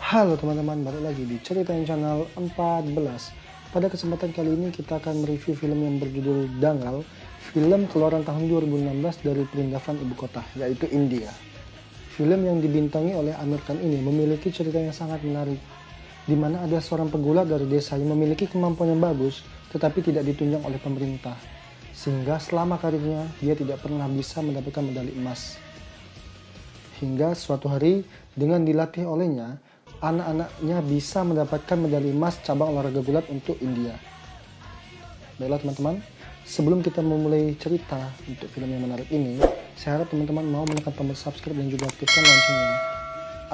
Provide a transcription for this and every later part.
Halo teman-teman, balik lagi di Ceritain Channel 14. Pada kesempatan kali ini kita akan mereview film yang berjudul Dangal, film keluaran tahun 2016 dari perindavan ibu kota, yaitu India. Film yang dibintangi oleh Amir Khan ini memiliki cerita yang sangat menarik, di mana ada seorang pegulat dari desa yang memiliki kemampuan yang bagus, tetapi tidak ditunjang oleh pemerintah, sehingga selama karirnya dia tidak pernah bisa mendapatkan medali emas. Hingga suatu hari, dengan dilatih olehnya, anak-anaknya bisa mendapatkan medali emas cabang olahraga gulat untuk India. Baiklah teman-teman, sebelum kita memulai cerita untuk film yang menarik ini, saya harap teman-teman mau menekan tombol subscribe dan juga aktifkan loncengnya,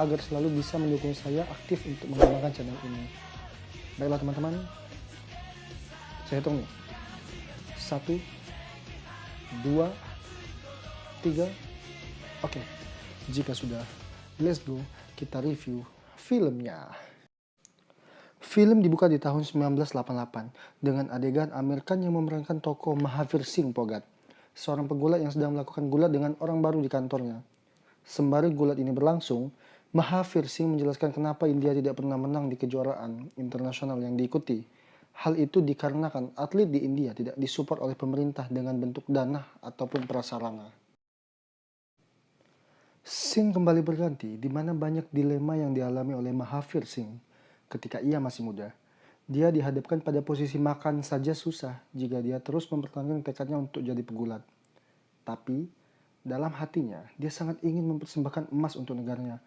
agar selalu bisa mendukung saya aktif untuk mengembangkan channel ini. Baiklah teman-teman, saya hitung nih. 1, 2, 3, oke. Jika sudah, let's go, kita review filmnya. Film dibuka di tahun 1988 dengan adegan Amir Khan yang memerankan tokoh Mahavir Singh Phogat, seorang pegulat yang sedang melakukan gulat dengan orang baru di kantornya. Sembari gulat ini berlangsung, Mahavir Singh menjelaskan kenapa India tidak pernah menang di kejuaraan internasional yang diikuti. Hal itu dikarenakan atlet di India tidak disupport oleh pemerintah dengan bentuk dana ataupun prasarana. Scene kembali berganti, di mana banyak dilema yang dialami oleh Mahavir Singh ketika ia masih muda. Dia dihadapkan pada posisi makan saja susah jika dia terus mempertahankan tekadnya untuk jadi pegulat. Tapi, dalam hatinya, dia sangat ingin mempersembahkan emas untuk negaranya,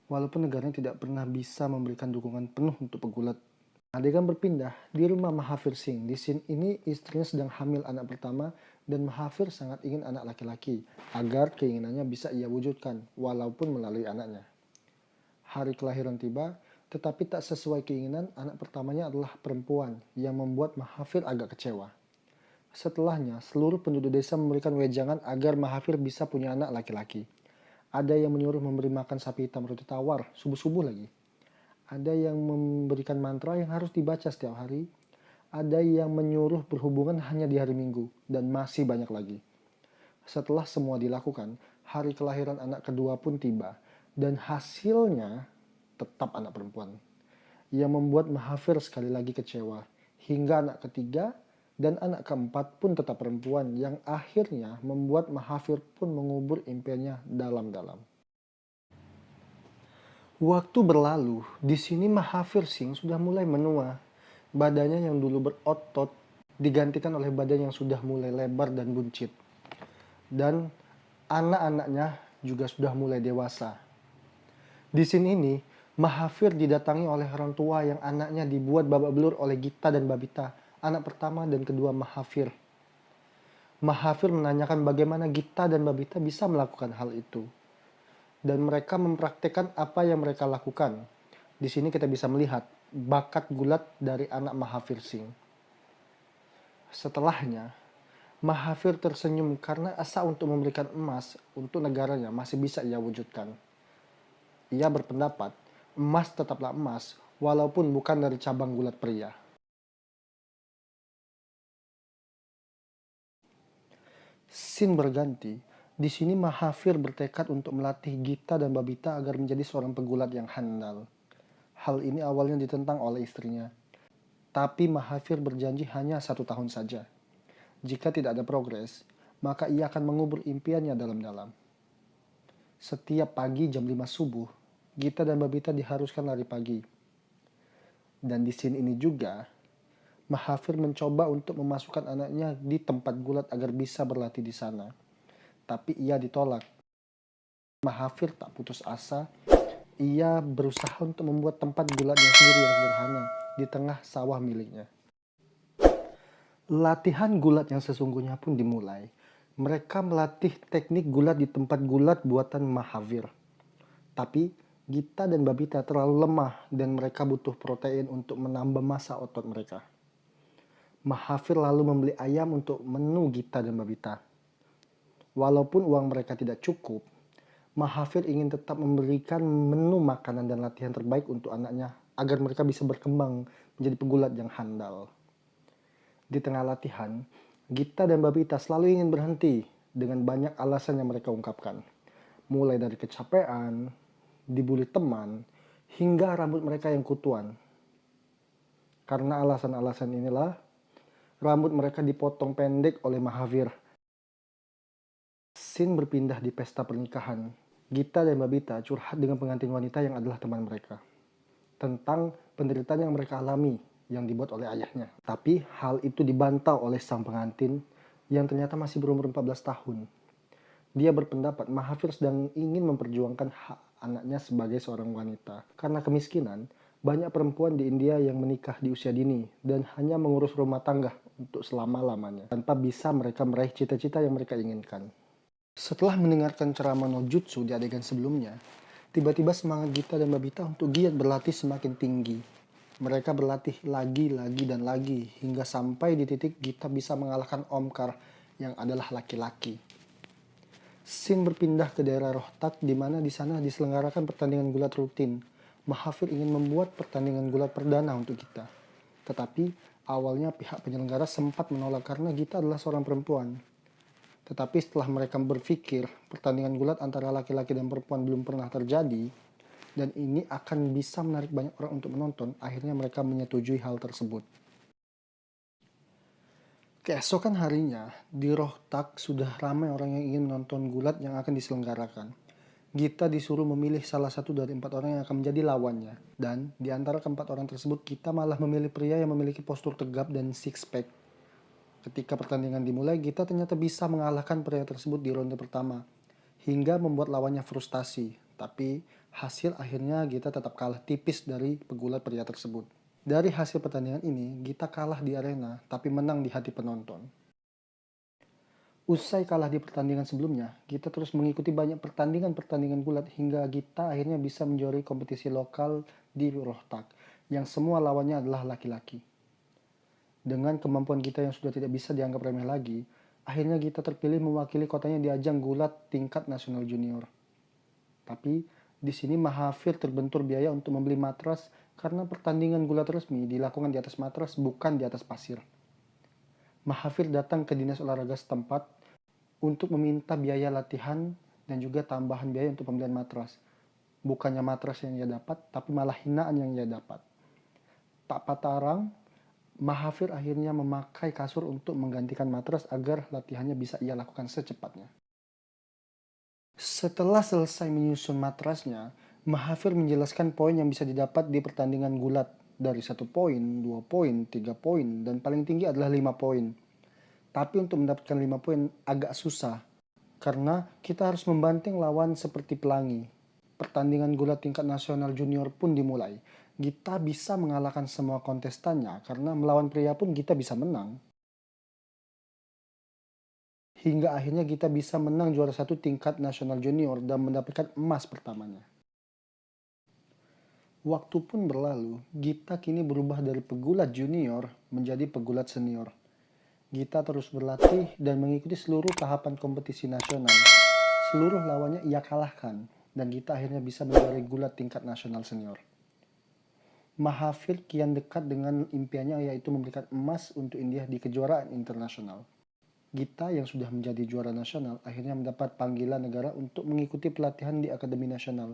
walaupun negaranya tidak pernah bisa memberikan dukungan penuh untuk pegulat. Adegan berpindah di rumah Mahavir Singh. Di scene ini istrinya sedang hamil anak pertama dan Mahavir sangat ingin anak laki-laki agar keinginannya bisa ia wujudkan walaupun melalui anaknya. Hari kelahiran tiba, tetapi tak sesuai keinginan, anak pertamanya adalah perempuan yang membuat Mahavir agak kecewa. Setelahnya, seluruh penduduk desa memberikan wejangan agar Mahavir bisa punya anak laki-laki. Ada yang menyuruh memberi makan sapi hitam roti tawar subuh-subuh lagi. Ada yang memberikan mantra yang harus dibaca setiap hari. Ada yang menyuruh berhubungan hanya di hari Minggu. Dan masih banyak lagi. Setelah semua dilakukan, hari kelahiran anak kedua pun tiba. Dan hasilnya tetap anak perempuan. Yang membuat Mahavir sekali lagi kecewa. Hingga anak ketiga dan anak keempat pun tetap perempuan. Yang akhirnya membuat Mahavir pun mengubur impiannya dalam-dalam. Waktu berlalu, di sini Mahavir Singh sudah mulai menua. Badannya yang dulu berotot digantikan oleh badan yang sudah mulai lebar dan buncit. Dan anak-anaknya juga sudah mulai dewasa. Di sini ini, Mahavir didatangi oleh orang tua yang anaknya dibuat babak belur oleh Gita dan Babita, anak pertama dan kedua Mahavir. Mahavir menanyakan bagaimana Gita dan Babita bisa melakukan hal itu. Dan mereka mempraktekkan apa yang mereka lakukan. Di sini kita bisa melihat bakat gulat dari anak Mahavir Singh. Setelahnya, Mahavir tersenyum karena asa untuk memberikan emas untuk negaranya masih bisa ia wujudkan. Ia berpendapat emas tetaplah emas walaupun bukan dari cabang gulat pria. Scene berganti. Di sini Mahavir bertekad untuk melatih Gita dan Babita agar menjadi seorang pegulat yang handal. Hal ini awalnya ditentang oleh istrinya. Tapi Mahavir berjanji hanya 1 tahun saja. Jika tidak ada progres, maka ia akan mengubur impiannya dalam-dalam. Setiap pagi jam 5 subuh, Gita dan Babita diharuskan lari pagi. Dan di scene ini juga, Mahavir mencoba untuk memasukkan anaknya di tempat gulat agar bisa berlatih di sana. Tapi ia ditolak. Mahavir tak putus asa. Ia berusaha untuk membuat tempat gulatnya sendiri yang sederhana di tengah sawah miliknya. Latihan gulat yang sesungguhnya pun dimulai. Mereka melatih teknik gulat di tempat gulat buatan Mahavir. Tapi Gita dan Babita terlalu lemah dan mereka butuh protein untuk menambah massa otot mereka. Mahavir lalu membeli ayam untuk menu Gita dan Babita. Walaupun uang mereka tidak cukup, Mahavir ingin tetap memberikan menu makanan dan latihan terbaik untuk anaknya agar mereka bisa berkembang menjadi pegulat yang handal. Di tengah latihan, Gita dan Babita selalu ingin berhenti dengan banyak alasan yang mereka ungkapkan. Mulai dari kecapean, dibully teman, hingga rambut mereka yang kutuan. Karena alasan-alasan inilah, rambut mereka dipotong pendek oleh Mahavir. Scene berpindah di pesta pernikahan. Gita dan Babita curhat dengan pengantin wanita yang adalah teman mereka tentang penderitaan yang mereka alami yang dibuat oleh ayahnya. Tapi hal itu dibantah oleh sang pengantin yang ternyata masih berumur 14 tahun. Dia berpendapat Mahavir sedang ingin memperjuangkan hak anaknya sebagai seorang wanita. Karena kemiskinan, banyak perempuan di India yang menikah di usia dini dan hanya mengurus rumah tangga untuk selama-lamanya tanpa bisa mereka meraih cita-cita yang mereka inginkan. Setelah mendengarkan ceramah no jutsu di adegan sebelumnya, tiba-tiba semangat Gita dan Babita untuk giat berlatih semakin tinggi. Mereka berlatih lagi dan lagi hingga sampai di titik Gita bisa mengalahkan Omkar yang adalah laki-laki. Scene berpindah ke daerah Rohtak di mana di sana diselenggarakan pertandingan gulat rutin. Mahavir ingin membuat pertandingan gulat perdana untuk Gita. Tetapi awalnya pihak penyelenggara sempat menolak karena Gita adalah seorang perempuan. Tetapi setelah mereka berpikir pertandingan gulat antara laki-laki dan perempuan belum pernah terjadi, dan ini akan bisa menarik banyak orang untuk menonton, akhirnya mereka menyetujui hal tersebut. Keesokan harinya, di Rohtak sudah ramai orang yang ingin menonton gulat yang akan diselenggarakan. Gita disuruh memilih salah satu dari 4 orang yang akan menjadi lawannya. Dan di antara keempat orang tersebut, Gita malah memilih pria yang memiliki postur tegap dan six-pack. Ketika pertandingan dimulai, Gita ternyata bisa mengalahkan pria tersebut di ronde pertama, hingga membuat lawannya frustasi. Tapi hasil akhirnya Gita tetap kalah tipis dari pegulat pria tersebut. Dari hasil pertandingan ini, Gita kalah di arena, tapi menang di hati penonton. Usai kalah di pertandingan sebelumnya, Gita terus mengikuti banyak pertandingan-pertandingan gulat hingga Gita akhirnya bisa menjuarai kompetisi lokal di Rohtak, yang semua lawannya adalah laki-laki. Dengan kemampuan Gita yang sudah tidak bisa dianggap remeh lagi, akhirnya Gita terpilih mewakili kotanya di ajang gulat tingkat nasional junior. Tapi di sini Mahavir terbentur biaya untuk membeli matras karena pertandingan gulat resmi dilakukan di atas matras bukan di atas pasir. Mahavir datang ke dinas olahraga setempat untuk meminta biaya latihan dan juga tambahan biaya untuk pembelian matras. Bukannya matras yang ia dapat, tapi malah hinaan yang ia dapat. Tak patah arang, Mahavir akhirnya memakai kasur untuk menggantikan matras agar latihannya bisa ia lakukan secepatnya. Setelah selesai menyusun matrasnya, Mahavir menjelaskan poin yang bisa didapat di pertandingan gulat dari 1 poin, 2 poin, 3 poin, dan paling tinggi adalah 5 poin. Tapi untuk mendapatkan 5 poin agak susah, karena kita harus membanting lawan seperti pelangi. Pertandingan gulat tingkat nasional junior pun dimulai. Gita bisa mengalahkan semua kontestannya karena melawan pria pun Gita bisa menang. Hingga akhirnya Gita bisa menang juara 1 tingkat nasional junior dan mendapatkan emas pertamanya. Waktu pun berlalu, Gita kini berubah dari pegulat junior menjadi pegulat senior. Gita terus berlatih dan mengikuti seluruh tahapan kompetisi nasional. Seluruh lawannya ia kalahkan dan Gita akhirnya bisa menjuarai gulat tingkat nasional senior. Mahavir kian dekat dengan impiannya yaitu memberikan emas untuk India di kejuaraan internasional. Gita yang sudah menjadi juara nasional akhirnya mendapat panggilan negara untuk mengikuti pelatihan di Akademi Nasional.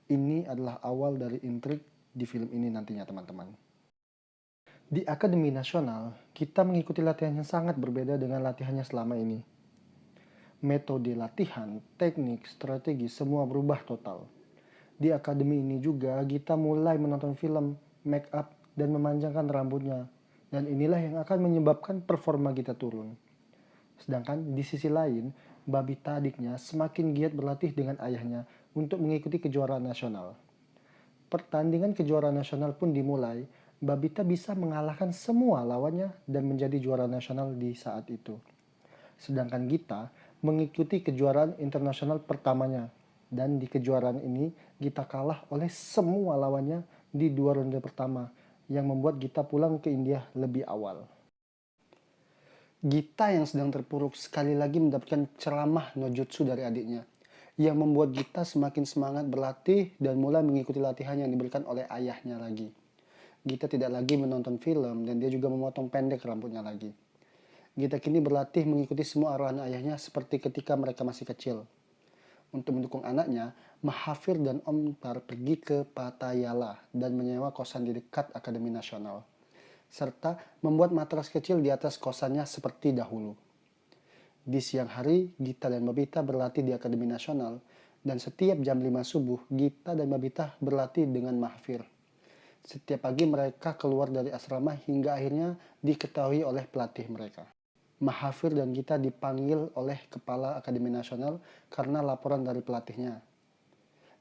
Ini adalah awal dari intrik di film ini nantinya teman-teman. Di Akademi Nasional, kita mengikuti latihan yang sangat berbeda dengan latihannya selama ini. Metode latihan, teknik, strategi semua berubah total. Di akademi ini juga Gita mulai menonton film, make up, dan memanjangkan rambutnya. Dan inilah yang akan menyebabkan performa Gita turun. Sedangkan di sisi lain, Babita adiknya semakin giat berlatih dengan ayahnya untuk mengikuti kejuaraan nasional. Pertandingan kejuaraan nasional pun dimulai, Babita bisa mengalahkan semua lawannya dan menjadi juara nasional di saat itu. Sedangkan Gita mengikuti kejuaraan internasional pertamanya. Dan di kejuaraan ini, Gita kalah oleh semua lawannya di 2 ronde pertama, yang membuat Gita pulang ke India lebih awal. Gita yang sedang terpuruk sekali lagi mendapatkan ceramah no jutsu dari adiknya, yang membuat Gita semakin semangat berlatih dan mulai mengikuti latihan yang diberikan oleh ayahnya lagi. Gita tidak lagi menonton film dan dia juga memotong pendek rambutnya lagi. Gita kini berlatih mengikuti semua arahan ayahnya seperti ketika mereka masih kecil. Untuk mendukung anaknya, Mahafir dan Omkar pergi ke Patayala dan menyewa kosan di dekat Akademi Nasional, serta membuat matras kecil di atas kosannya seperti dahulu. Di siang hari, Gita dan Babita berlatih di Akademi Nasional, dan setiap jam 5 subuh, Gita dan Babita berlatih dengan Mahafir. Setiap pagi mereka keluar dari asrama hingga akhirnya diketahui oleh pelatih mereka. Mahafir dan Gita dipanggil oleh Kepala Akademi Nasional karena laporan dari pelatihnya.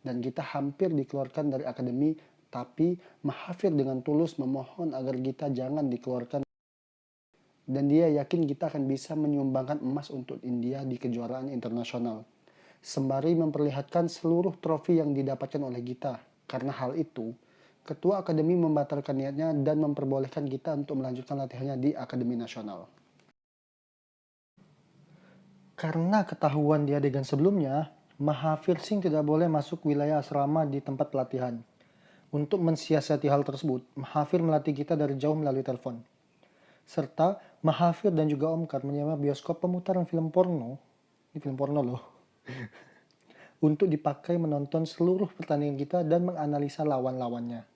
Dan Gita hampir dikeluarkan dari akademi, tapi Mahafir dengan tulus memohon agar Gita jangan dikeluarkan. Dan dia yakin Gita akan bisa menyumbangkan emas untuk India di kejuaraan internasional, sembari memperlihatkan seluruh trofi yang didapatkan oleh Gita. Karena hal itu, Ketua Akademi membatalkan niatnya dan memperbolehkan Gita untuk melanjutkan latihannya di Akademi Nasional. Karena ketahuan di adegan sebelumnya, Mahafir Singh tidak boleh masuk wilayah asrama di tempat pelatihan. Untuk mensiasati hal tersebut, Mahafir melatih Gita dari jauh melalui telepon. Serta Mahafir dan juga Omkar menyewa bioskop pemutaran film porno, ini film porno loh, untuk dipakai menonton seluruh pertandingan Gita dan menganalisa lawan-lawannya.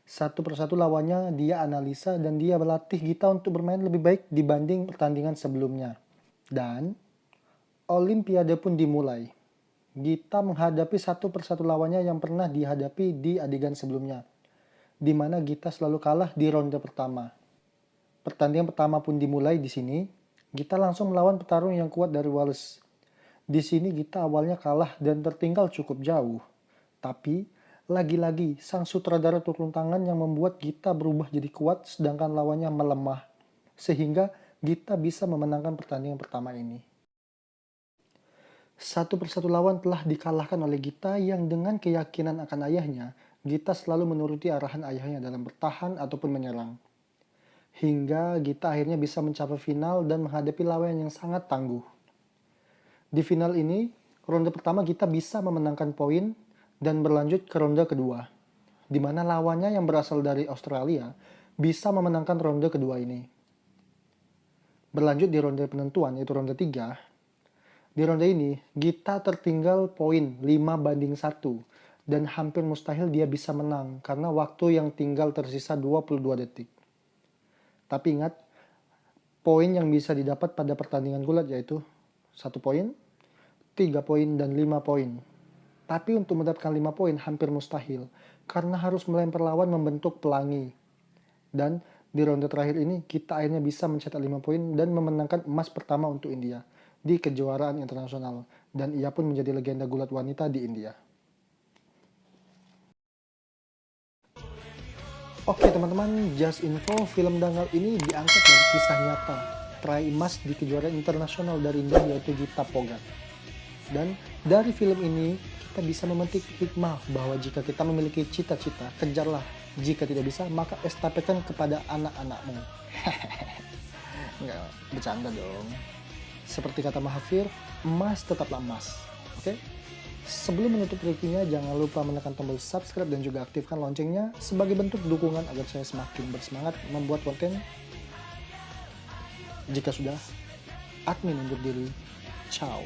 Satu persatu lawannya dia analisa dan dia berlatih Gita untuk bermain lebih baik dibanding pertandingan sebelumnya. Dan Olimpiade pun dimulai. Gita menghadapi satu persatu lawannya yang pernah dihadapi di adegan sebelumnya, di mana Gita selalu kalah di ronde pertama. Pertandingan pertama pun dimulai di sini. Gita langsung melawan petarung yang kuat dari Wales. Di sini Gita awalnya kalah dan tertinggal cukup jauh. Tapi lagi-lagi sang sutradara turun tangan yang membuat Gita berubah jadi kuat sedangkan lawannya melemah. Sehingga Gita bisa memenangkan pertandingan pertama ini. Satu persatu lawan telah dikalahkan oleh Gita yang dengan keyakinan akan ayahnya, Gita selalu menuruti arahan ayahnya dalam bertahan ataupun menyerang. Hingga Gita akhirnya bisa mencapai final dan menghadapi lawan yang sangat tangguh. Di final ini, ronde pertama Gita bisa memenangkan poin dan berlanjut ke ronde kedua, di mana lawannya yang berasal dari Australia bisa memenangkan ronde kedua ini. Berlanjut di ronde penentuan, yaitu ronde 3. Di ronde ini, Gita tertinggal poin 5-1 dan hampir mustahil dia bisa menang karena waktu yang tinggal tersisa 22 detik. Tapi ingat, poin yang bisa didapat pada pertandingan gulat yaitu 1 poin, 3 poin, dan 5 poin. Tapi untuk mendapatkan 5 poin hampir mustahil, karena harus melempar lawan membentuk pelangi. Dan di ronde terakhir ini, kita akhirnya bisa mencetak 5 poin dan memenangkan emas pertama untuk India di kejuaraan internasional. Dan ia pun menjadi legenda gulat wanita di India. Oke teman-teman, just info, film Dangal ini diangkat dari kisah nyata peraih emas di kejuaraan internasional dari India yaitu Gita Phogat. Dan dari film ini kita bisa memetik hikmah bahwa jika kita memiliki cita-cita, kejarlah. Jika tidak bisa, maka estafetkan kepada anak-anakmu. Enggak, bercanda dong. Seperti kata Mahafir, emas tetaplah emas. Oke? Sebelum menutup reviewnya, jangan lupa menekan tombol subscribe dan juga aktifkan loncengnya sebagai bentuk dukungan agar saya semakin bersemangat membuat konten. Jika sudah, admin undur diri. Ciao.